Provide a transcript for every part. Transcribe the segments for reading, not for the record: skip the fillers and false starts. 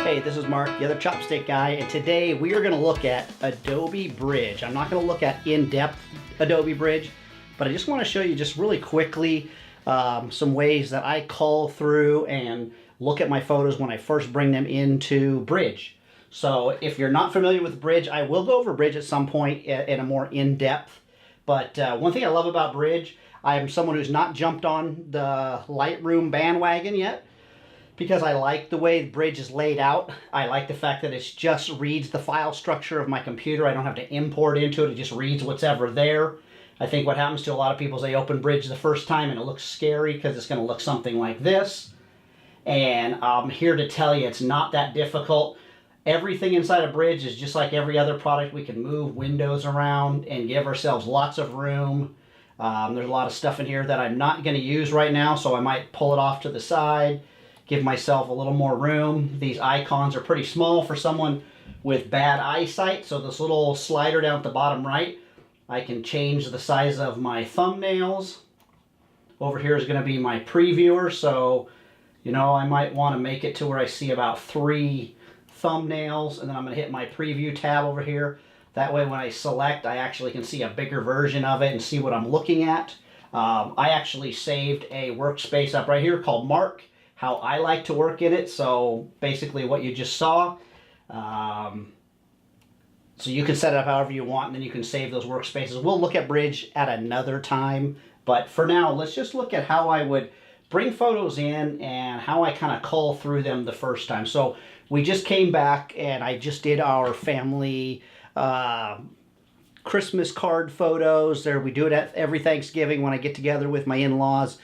Hey, this is Mark, the other chopstick guy, and today we are going to look at Adobe Bridge. I'm not going to look at in-depth Adobe Bridge, but I just want to show you just really quickly some ways that I cull through and look at my photos when I first bring them into Bridge. So if you're not familiar with Bridge, I will go over Bridge at some point in a more in-depth. But one thing I love about Bridge, I'm someone who's not jumped on the Lightroom bandwagon yet, because I like the way Bridge is laid out. I like the fact that it just reads the file structure of my computer. I don't have to import into it. It just reads what's ever there. I think what happens to a lot of people is they open Bridge the first time and it looks scary because it's going to look something like this. And I'm here to tell you it's not that difficult. Everything inside of Bridge is just like every other product. We can move windows around and give ourselves lots of room. There's a lot of stuff in here that I'm not going to use right now, so I might pull it off to the side. Give myself a little more room. These icons are pretty small for someone with bad eyesight, so this little slider down at the bottom right, I can change the size of my thumbnails. Over here is going to be my previewer, so you know, I might want to make it to where I see about 3 thumbnails, and then I'm going to hit my preview tab over here. That way when I select, I actually can see a bigger version of it and see what I'm looking at. I actually saved a workspace up right here called Mark, how I like to work in it. So basically what you just saw. So you can set it up however you want, and then you can save those workspaces. We'll look at Bridge at another time, but for now, let's just look at how I would bring photos in and how I kind of cull through them the first time. So we just came back and I just did our family Christmas card photos. There, we do it at every Thanksgiving when I get together with my in-laws.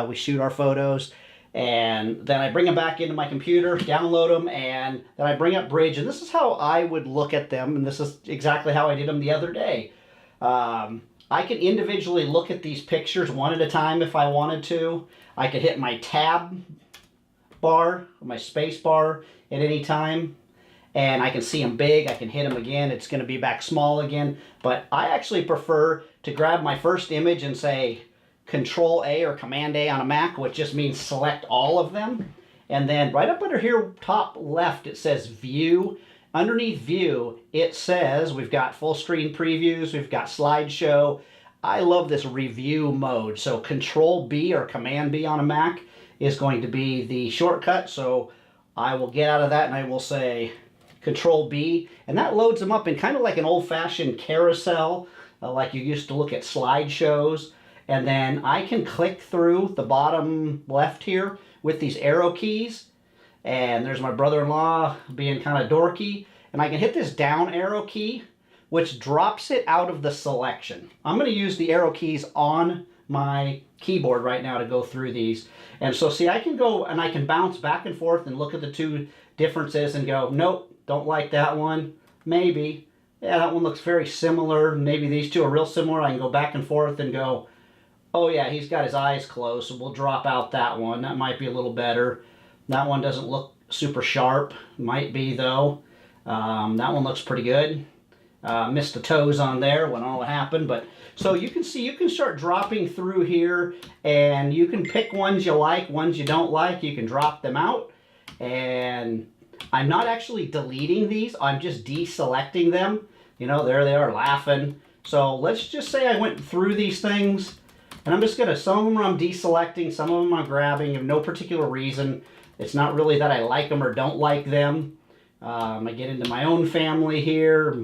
We shoot our photos. And then I bring them back into my computer, download them, and then I bring up Bridge. And this is how I would look at them, and this is exactly how I did them the other day. I can individually look at these pictures one at a time if I wanted to. I could hit my tab bar, or my space bar at any time, and I can see them big. I can hit them again. It's going to be back small again. But I actually prefer to grab my first image and say, Control A or Command A on a Mac, which just means select all of them. And then right up under here, top left, it says View. Underneath View, it says we've got full screen previews, we've got slideshow. I love this review mode. So Control B or Command B on a Mac is going to be the shortcut. So I will get out of that and I will say Control B. And that loads them up in kind of like an old-fashioned carousel, like you used to look at slideshows. And then I can click through the bottom left here with these arrow keys. And there's my brother-in-law being kind of dorky. And I can hit this down arrow key, which drops it out of the selection. I'm going to use the arrow keys on my keyboard right now to go through these. And so see, I can go and I can bounce back and forth and look at the two differences and go, nope, don't like that one. Maybe. Yeah, that one looks very similar. Maybe these two are real similar. I can go back and forth and go, oh yeah, he's got his eyes closed, so we'll drop out that one. That might be a little better. That one doesn't look super sharp. Might be though. That one looks pretty good. Missed the toes on there when all happened. But so you can see, you can start dropping through here and you can pick ones you like, ones you don't like. You can drop them out. And I'm not actually deleting these. I'm just deselecting them. You know, there they are laughing. So let's just say I went through these things. And I'm just going to, some of them I'm deselecting, some of them I'm grabbing of no particular reason. It's not really that I like them or don't like them. I get into my own family here,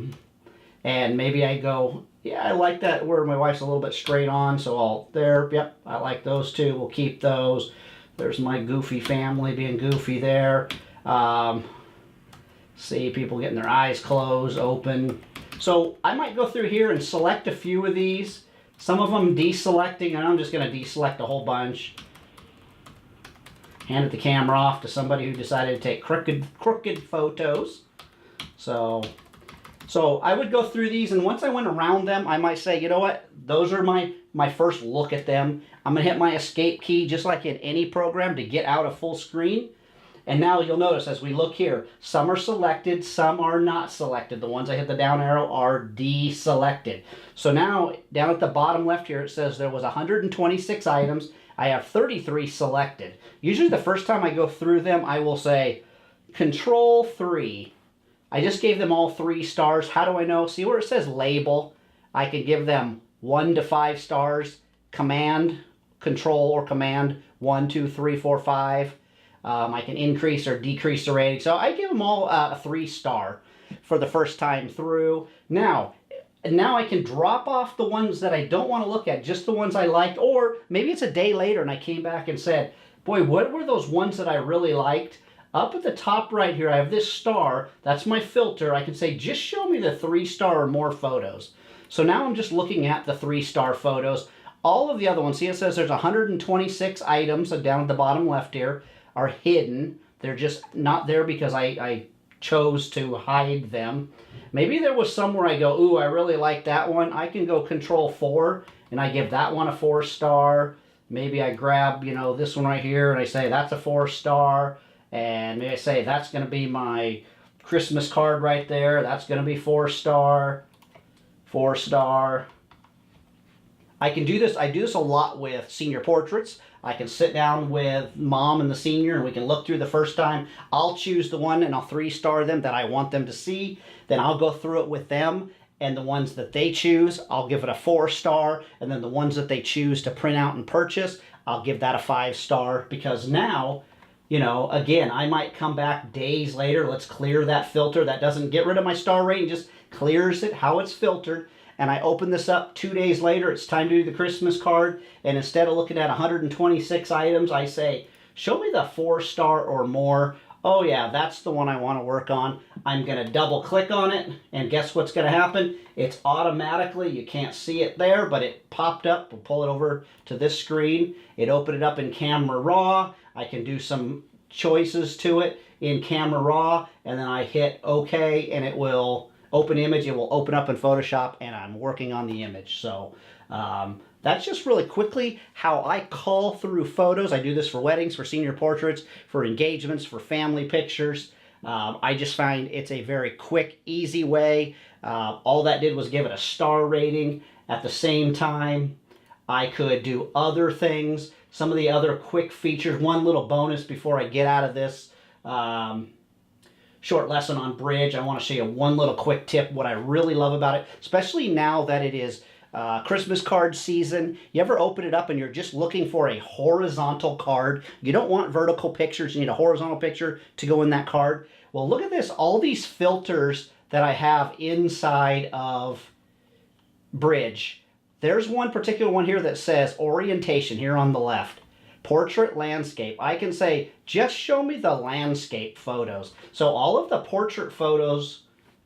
and maybe I go, yeah, I like that where my wife's a little bit straight on, so I'll, there, yep, I like those two. We'll keep those. There's my goofy family being goofy there. See people getting their eyes closed, open. So I might go through here and select a few of these. Some of them deselecting, and I'm just going to deselect a whole bunch. Handed the camera off to somebody who decided to take crooked photos. So I would go through these, and once I went around them, I might say, you know what? Those are my first look at them. I'm going to hit my escape key just like in any program to get out of full screen. And now you'll notice as we look here, some are selected, some are not selected. The ones I hit the down arrow are deselected. So now down at the bottom left here, it says there was 126 items. I have 33 selected. Usually the first time I go through them, I will say, Control 3. I just gave them all 3 stars. How do I know? See where it says label? I can give them 1 to 5 stars. Command, control or command 1, 2, 3, 4, 5. I can increase or decrease the rating. So I give them all a 3 star for the first time through. Now I can drop off the ones that I don't want to look at, just the ones I liked, or maybe it's a day later and I came back and said, boy, what were those ones that I really liked? Up at the top right here, I have this star. That's my filter. I can say, just show me the 3-star or more photos. So now I'm just looking at the 3-star photos. All of the other ones, see it says there's 126 items down at the bottom left here are hidden. They're just not there because I chose to hide them. Maybe there was somewhere I go, ooh, I really like that one. I can go Control 4 and I give that one a 4-star. Maybe I grab, you know, this one right here and I say that's a 4-star. And maybe I say that's going to be my Christmas card right there. That's going to be 4-star, 4-star. I can do this. I do this a lot with senior portraits. I can sit down with mom and the senior and we can look through the first time. I'll choose the one and I'll 3-star them that I want them to see. Then I'll go through it with them, and the ones that they choose, I'll give it a 4-star. And then the ones that they choose to print out and purchase, I'll give that a 5-star, because now, you know, again, I might come back days later. Let's clear that filter. That doesn't get rid of my star rating, just clears it how it's filtered. And I open this up 2 days later. It's time to do the Christmas card. And instead of looking at 126 items, I say, show me the 4-star or more. Oh yeah, that's the one I want to work on. I'm going to double click on it. And guess what's going to happen? It's automatically, you can't see it there, but it popped up. We'll pull it over to this screen. It opened it up in Camera Raw. I can do some choices to it in Camera Raw, and then I hit OK, and it will open image. It will open up in Photoshop, and I'm working on the image. So that's just really quickly how I call through photos. I do this for weddings, for senior portraits, for engagements, for family pictures. I just find it's a very quick, easy way. All that did was give it a star rating. At the same time, I could do other things. Some of the other quick features, one little bonus before I get out of this short lesson on Bridge, I want to show you one little quick tip, what I really love about it, especially now that it is Christmas card season. You ever open it up and you're just looking for a horizontal card? You don't want vertical pictures, you need a horizontal picture to go in that card. Well, look at this, all these filters that I have inside of Bridge. There's one particular one here that says orientation here on the left. Portrait landscape. I can say, just show me the landscape photos. So all of the portrait photos,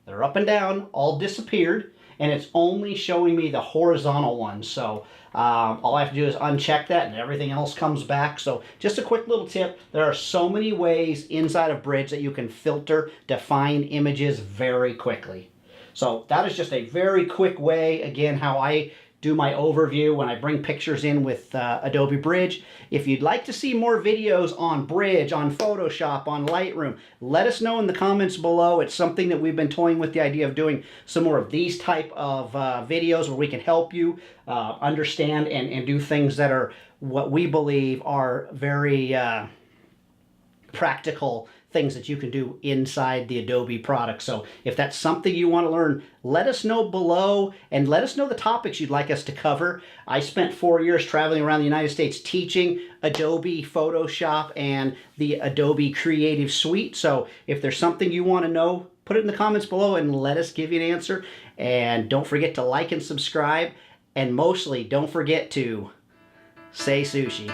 they're up and down, all disappeared, and it's only showing me the horizontal ones. So all I have to do is uncheck that and everything else comes back. So just a quick little tip. There are so many ways inside of Bridge that you can filter, define images very quickly. So that is just a very quick way, again, how I do my overview when I bring pictures in with Adobe Bridge. If you'd like to see more videos on Bridge, on Photoshop, on Lightroom, let us know in the comments below. It's something that we've been toying with the idea of doing some more of these type of videos where we can help you understand and do things that are what we believe are very practical things that you can do inside the Adobe product. So if that's something you want to learn, let us know below and let us know the topics you'd like us to cover. I spent 4 years traveling around the United States teaching Adobe Photoshop and the Adobe Creative Suite. So if there's something you want to know, put it in the comments below and let us give you an answer. And don't forget to like and subscribe. And mostly, don't forget to say sushi.